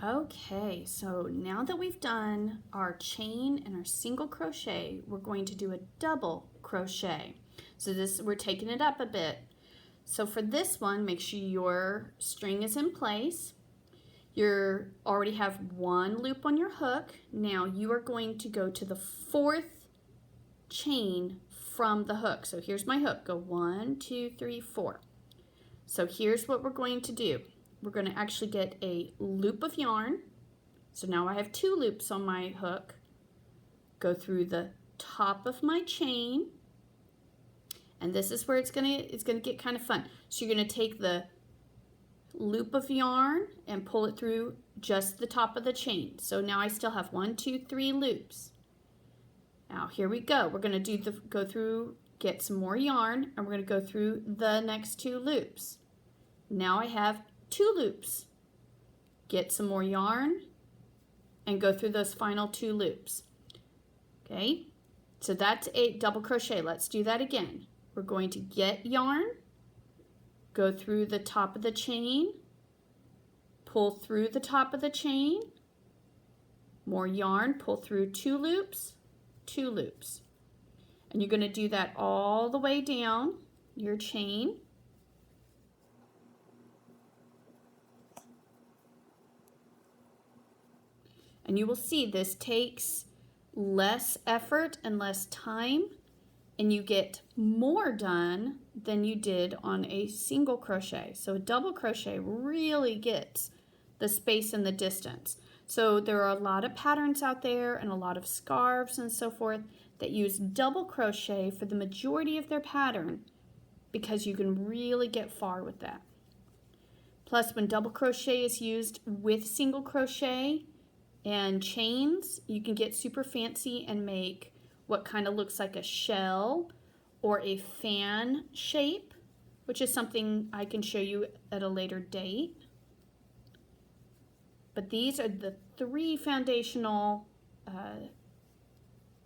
Okay, so now that we've done our chain and our single crochet, we're going to do a double crochet. So we're taking it up a bit. So for this one, make sure your string is in place. You already have one loop on your hook. Now you are going to go to the fourth chain from the hook. So here's my hook. Go 1, 2, 3, 4. So here's what we're going to do. We're going to actually get a loop of yarn. So now I have 2 loops on my hook. Go through the top of my chain. And this is where it's gonna get kind of fun. So you're gonna take the loop of yarn and pull it through just the top of the chain. So now I still have 1, 2, 3 loops. Now here we go. We're gonna go through, get some more yarn, and we're gonna go through the next 2 loops. Now I have 2 loops. Get some more yarn and go through those final 2 loops. Okay, so that's a double crochet. Let's do that again. We're going to get yarn, go through the top of the chain, pull through the top of the chain, more yarn, pull through 2 loops, 2 loops. And you're going to do that all the way down your chain. And you will see this takes less effort and less time, and you get more done than you did on a single crochet. So a double crochet really gets the space and the distance. So there are a lot of patterns out there and a lot of scarves and so forth that use double crochet for the majority of their pattern because you can really get far with that. Plus, when double crochet is used with single crochet and chains, you can get super fancy and make what kind of looks like a shell or a fan shape, which is something I can show you at a later date. But these are the 3 foundational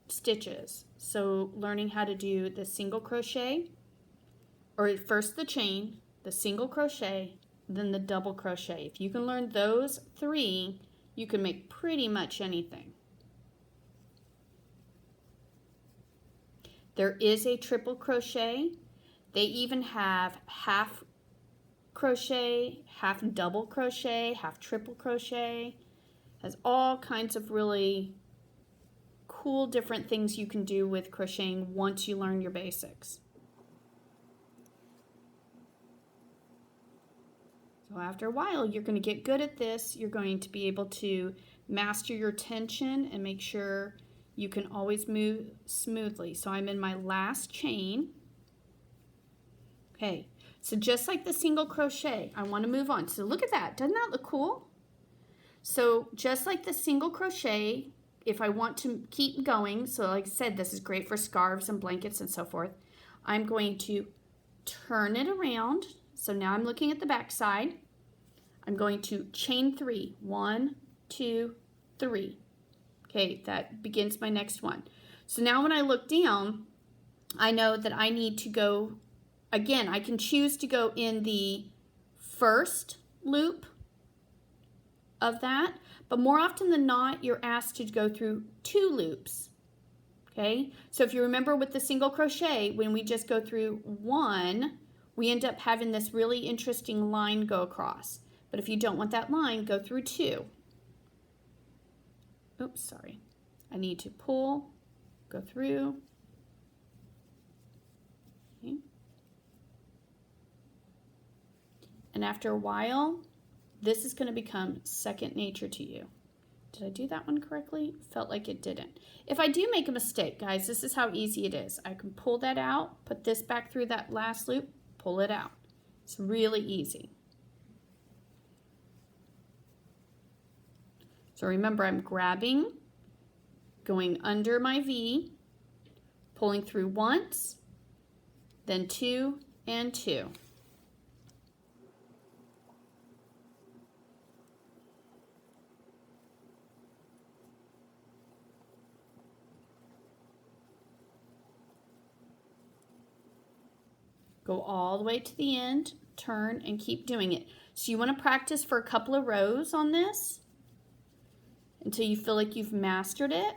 stitches. So learning how to do the single crochet, or first the chain, the single crochet, then the double crochet. If you can learn those 3, you can make pretty much anything. There is a triple crochet. They even have half crochet, half double crochet, half triple crochet. Has all kinds of really cool different things you can do with crocheting once you learn your basics. So after a while, you're going to get good at this. You're going to be able to master your tension and make sure you can always move smoothly. So I'm in my last chain. Okay, so just like the single crochet, I want to move on. So look at that. Doesn't that look cool? So just like the single crochet, if I want to keep going, so like I said, this is great for scarves and blankets and so forth, I'm going to turn it around. So now I'm looking at the back side. I'm going to chain 3. 1, 2, 3. Okay, that begins my next one. So now when I look down, I know that I need to go, again, I can choose to go in the first loop of that, but more often than not, you're asked to go through 2 loops. Okay, so if you remember with the single crochet, when we just go through 1, we end up having this really interesting line go across. But if you don't want that line, go through 2. Oops, sorry. I need to pull, go through. Okay. And after a while, this is going to become second nature to you. Did I do that one correctly? Felt like it didn't. If I do make a mistake, guys, this is how easy it is. I can pull that out, put this back through that last loop, pull it out. It's really easy. So remember, I'm grabbing, going under my V, pulling through once, then 2 and 2. Go all the way to the end, turn, and keep doing it. So you want to practice for a couple of rows on this. until you feel like you've mastered it.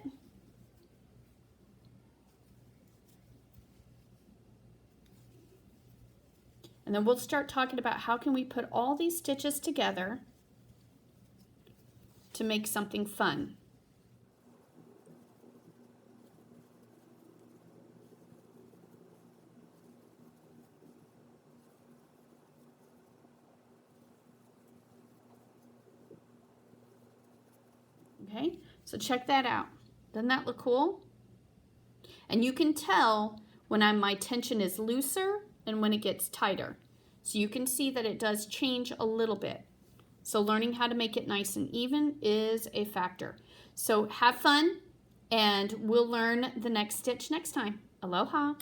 And then we'll start talking about how can we put all these stitches together to make something fun. Okay, so check that out. Doesn't that look cool? And you can tell when my tension is looser and when it gets tighter. So you can see that it does change a little bit. So learning how to make it nice and even is a factor. So have fun, and we'll learn the next stitch next time. Aloha!